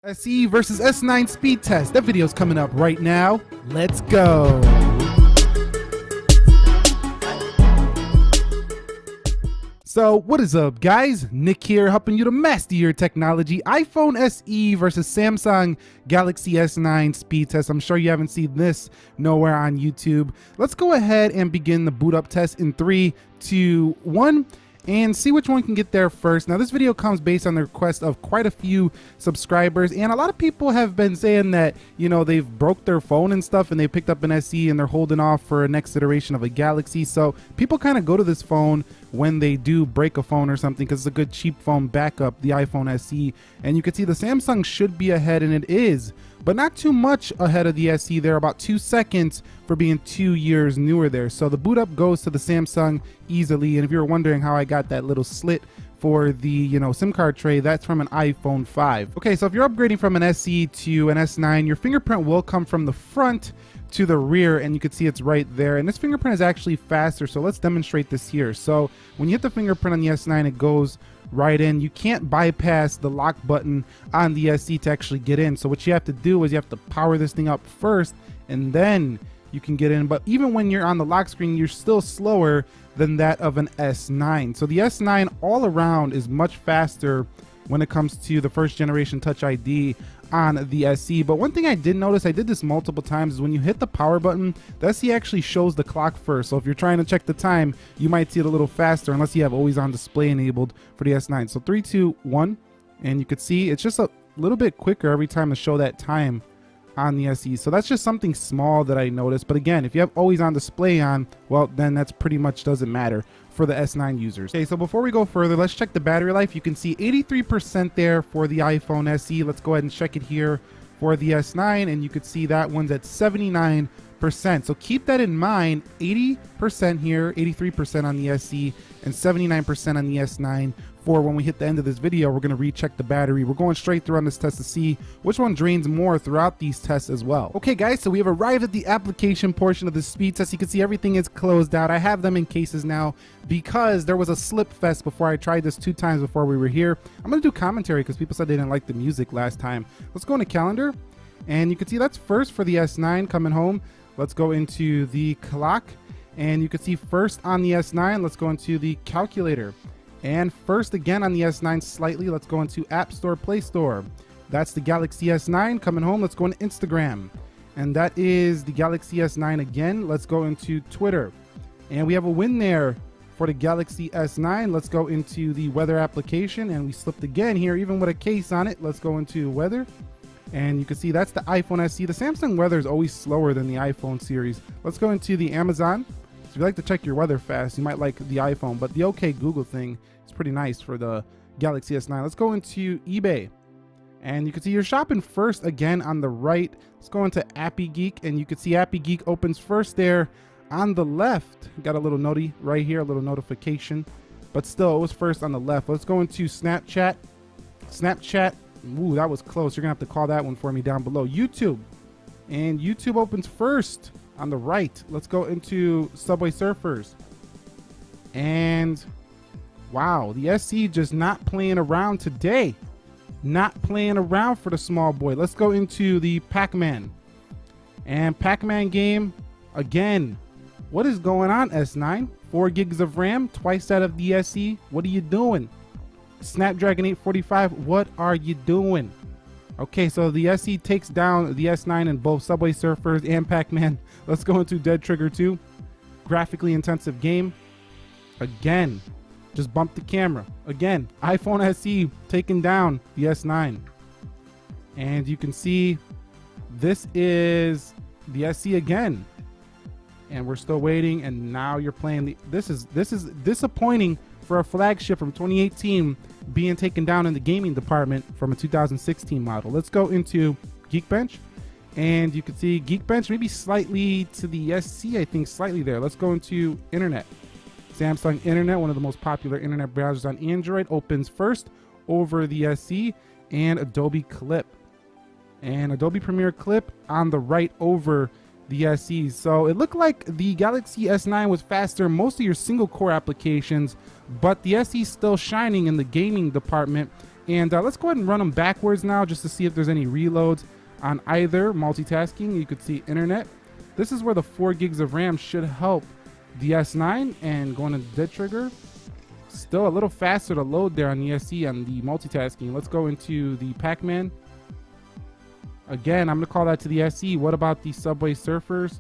SE versus S9 speed test. That video's coming up right now. Let's go. So what is up, guys? Nick here, helping you to master your technology. iPhone SE versus Samsung Galaxy S9 speed test. I'm sure you haven't seen this nowhere on YouTube. Let's go ahead and begin the boot up test in 3, 2, 1. And see which one can get there first. Now this video comes based on the request of quite a few subscribers, and a lot of people have been saying that, you know, they've broke their phone and stuff and they picked up an SE and they're holding off for a next iteration of a Galaxy. So people kind of go to this phone when they do break a phone or something because it's a good cheap phone backup, the iPhone SE. And you can see the Samsung should be ahead, and it is, but not too much ahead of the SE. They're about 2 seconds for being 2 years newer there. So the boot up goes to the Samsung easily. And if you're wondering how I got that little slit for the, you know, SIM card tray, that's from an iPhone 5. Okay, so if you're upgrading from an SE to an S9, your fingerprint will come from the front to the rear, and you can see it's right there. And this fingerprint is actually faster, so let's demonstrate this here. So when you hit the fingerprint on the S9, it goes right in. You can't bypass the lock button on the SE to actually get in. So what you have to do is you have to power this thing up first, and then you can get in. But even when you're on the lock screen, you're still slower than that of an S9. So the S9 all around is much faster when it comes to the first generation Touch ID on the SE. But one thing I did notice, I did this multiple times, is when you hit the power button, the SE actually shows the clock first. So if you're trying to check the time, you might see it a little faster unless you have always on display enabled for the S9. So 3, 2, 1, and you could see it's just a little bit quicker every time to show that time on the SE. So that's just something small that I noticed. But again, if you have always on display on, well, then that's pretty much doesn't matter for the S9 users. Okay, so before we go further, let's check the battery life. You can see 83% there for the iPhone SE. Let's go ahead and check it here for the S9, and you could see that one's at 79%. So keep that in mind. 80% here, 83% on the SE, and 79% on the S9. For when we hit the end of this video, we're going to recheck the battery. We're going straight through on this test to see which one drains more throughout these tests as well. Okay guys, so we have arrived at the application portion of the speed test. You can see everything is closed out. I have them in cases now because there was a slip fest before. I tried this 2 times before we were here. I'm going to do commentary because people said they didn't like the music last time. Let's go into calendar, and you can see that's first for the S9 coming home. Let's go into the clock, and you can see first on the S9. Let's go into the calculator. And first again on the S9 slightly. Let's go into App Store, Play Store. That's the Galaxy S9 coming home. Let's go into Instagram. And that is the Galaxy S9 again. Let's go into Twitter. And we have a win there for the Galaxy S9. Let's go into the weather application. And we slipped again here, even with a case on it. Let's go into weather. And you can see that's the iPhone SE. The Samsung weather is always slower than the iPhone series. Let's go into the Amazon. So if you like to check your weather fast, you might like the iPhone, but the OK Google thing is pretty nice for the Galaxy S9. Let's go into eBay, and you can see you're shopping first again on the right. Let's go into Appy Geek, and you can see Appy Geek opens first there on the left. Got a little noti right here, a little notification, but still it was first on the left. Let's go into Snapchat. Snapchat, ooh, that was close. You're gonna have to call that one for me down below. YouTube, and YouTube opens first on the right. Let's go into Subway Surfers. And wow, the SE just not playing around today. Not playing around for the small boy. Let's go into the Pac-Man. And Pac-Man game again. What is going on, S9? 4 gigs of RAM, twice that of the SE. What are you doing? Snapdragon 845, what are you doing? Okay, so the SE takes down the S9 in both Subway Surfers and Pac-Man. Let's go into Dead Trigger 2. Graphically intensive game. Again, just bumped the camera. Again, iPhone SE taking down the S9. And you can see this is the SE again. And we're still waiting, and now you're playing the... This is disappointing for a flagship from 2018 being taken down in the gaming department from a 2016 model. Let's go into Geekbench, and you can see Geekbench maybe slightly to the SC, I think slightly there. Let's go into Internet. Samsung Internet, one of the most popular internet browsers on Android, opens first over the SC, and Adobe Clip. And Adobe Premiere Clip on the right over the SE. So it looked like the Galaxy S9 was faster in most of your single core applications, but the SE is still shining in the gaming department And let's go ahead and run them backwards now just to see if there's any reloads on either. Multitasking, you could see internet. This is where the 4 gigs of RAM should help the S9. And going to dead trigger, still a little faster to load there on the SE on the multitasking. Let's go into the Pac-Man. Again, I'm going to call that to the SE. What about the Subway Surfers?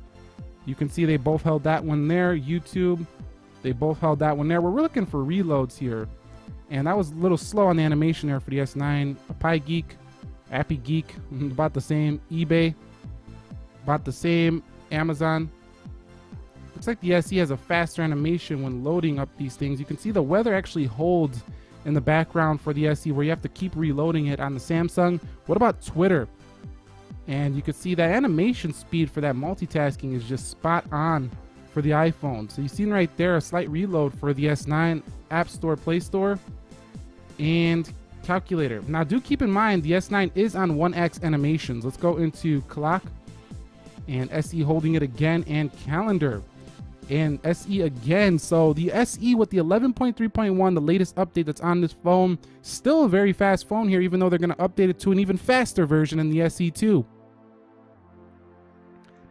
You can see they both held that one there. YouTube, they both held that one there. We're looking for reloads here. And that was a little slow on the animation there for the S9. Pi Geek, Appy Geek, about the same. eBay, about the same. Amazon. Looks like the SE has a faster animation when loading up these things. You can see the weather actually holds in the background for the SE where you have to keep reloading it on the Samsung. What about Twitter? And you can see that animation speed for that multitasking is just spot on for the iPhone. So you've seen right there a slight reload for the S9 App Store, Play Store, and calculator. Now do keep in mind the S9 is on 1x animations. Let's go into clock and SE holding it again, and calendar and SE again. So the SE with the 11.3.1, the latest update that's on this phone, still a very fast phone here, even though they're going to update it to an even faster version in the SE2.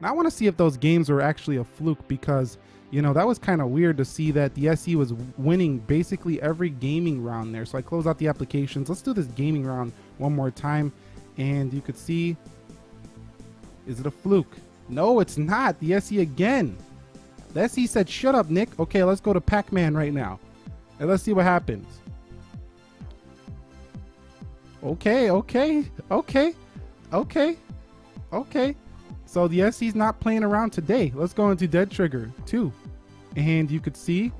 Now I want to see if those games were actually a fluke, because you know that was kind of weird to see that the SE was winning basically every gaming round there. So I close out the applications. Let's do this gaming round one more time, and you could see, is it a fluke? No, it's not. The SE again. The SE said, shut up, Nick. Okay, let's go to Pac-Man right now, and let's see what happens. Okay. So the SE's not playing around today. Let's go into Dead Trigger 2. And you could see,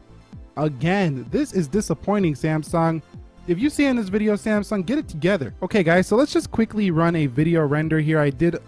again, this is disappointing, Samsung. If you see in this video, Samsung, get it together. Okay, guys, so let's just quickly run a video render here. I did,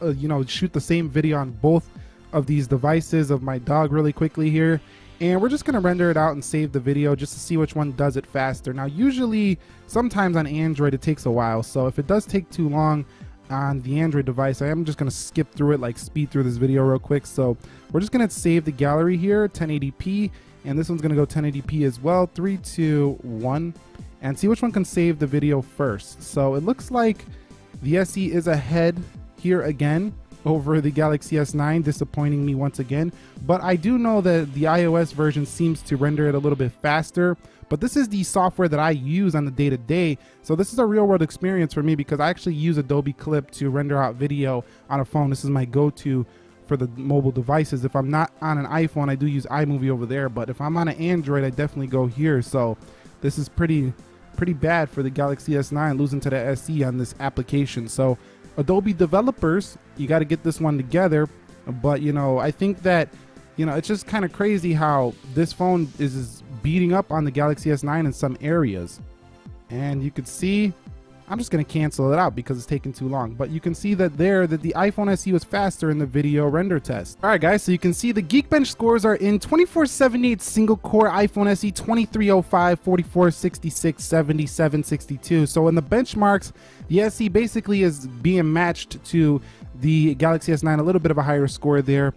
shoot the same video on both of these devices of my dog really quickly here. And we're just going to render it out and save the video just to see which one does it faster. Now, usually, sometimes on Android, it takes a while. So if it does take too long on the Android device, I am just going to skip through it, like speed through this video real quick. So we're just going to save the gallery here, 1080p. And this one's going to go 1080p as well, 3, 2, 1. And see which one can save the video first. So it looks like the SE is ahead here again over the Galaxy S9, disappointing me once again. But I do know that the iOS version seems to render it a little bit faster. But this is the software that I use on the day-to-day. So this is a real-world experience for me, because I actually use Adobe Clip to render out video on a phone. This is my go-to for the mobile devices. If I'm not on an iPhone, I do use iMovie over there. But if I'm on an Android, I definitely go here. So this is pretty bad for the Galaxy S9 losing to the SE on this application. So Adobe developers, you got to get this one together. But I think that it's just kind of crazy how this phone is beating up on the Galaxy S9 in some areas. And you could see, I'm just going to cancel it out because it's taking too long. But you can see that the iPhone SE was faster in the video render test. All right, guys, so you can see the Geekbench scores are in 2478 single core iPhone SE, 2305, 4466, 7762. So in the benchmarks, the SE basically is being matched to the Galaxy S9, a little bit of a higher score there.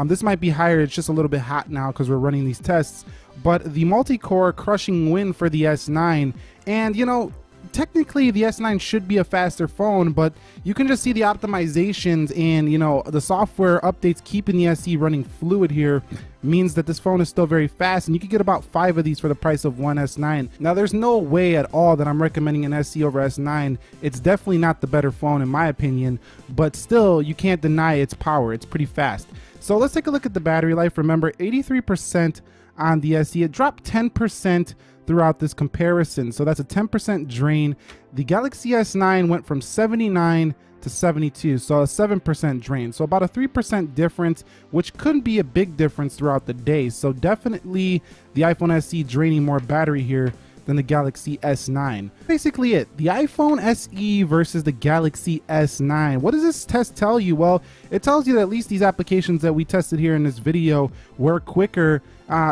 This might be higher, it's just a little bit hot now because we're running these tests. But the multi-core crushing win for the S9, and technically the S9 should be a faster phone, but you can just see the optimizations and the software updates keeping the SE running fluid here means that this phone is still very fast, and you can get about 5 of these for the price of one S9. Now there's no way at all that I'm recommending an SE over S9. It's definitely not the better phone in my opinion, but still you can't deny its power. It's pretty fast. So let's take a look at the battery life. Remember, 83% on the SE. It dropped 10% throughout this comparison, so that's a 10% drain. The Galaxy S9 went from 79 to 72, so a 7% drain, so about a 3% difference, which could be a big difference throughout the day. So definitely the iPhone SE draining more battery here than the Galaxy S9. Basically it, the iPhone SE versus the Galaxy S9. What does this test tell you? Well, it tells you that at least these applications that we tested here in this video were quicker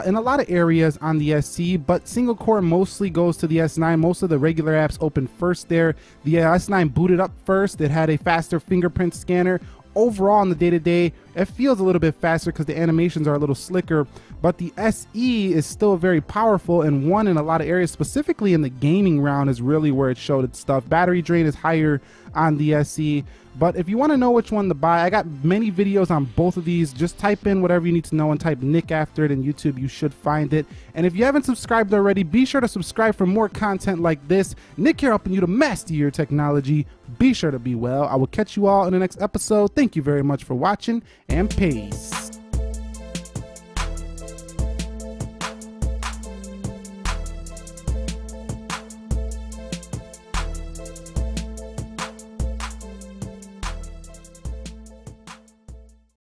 in a lot of areas on the SE, but single core mostly goes to the S9. Most of the regular apps open first there. The S9 booted up first. It had a faster fingerprint scanner. overall in the day-to-day, it feels a little bit faster because the animations are a little slicker, but the SE is still very powerful and won in a lot of areas, specifically in the gaming round is really where it showed its stuff. Battery drain is higher on the SE, but if you want to know which one to buy, I got many videos on both of these. Just type in whatever you need to know and type Nick after it in YouTube. You should find it. And if you haven't subscribed already, be sure to subscribe for more content like this. Nick here helping you to master your technology. Be sure to be well. I will catch you all in the next episode. Thank you very much for watching, and peace.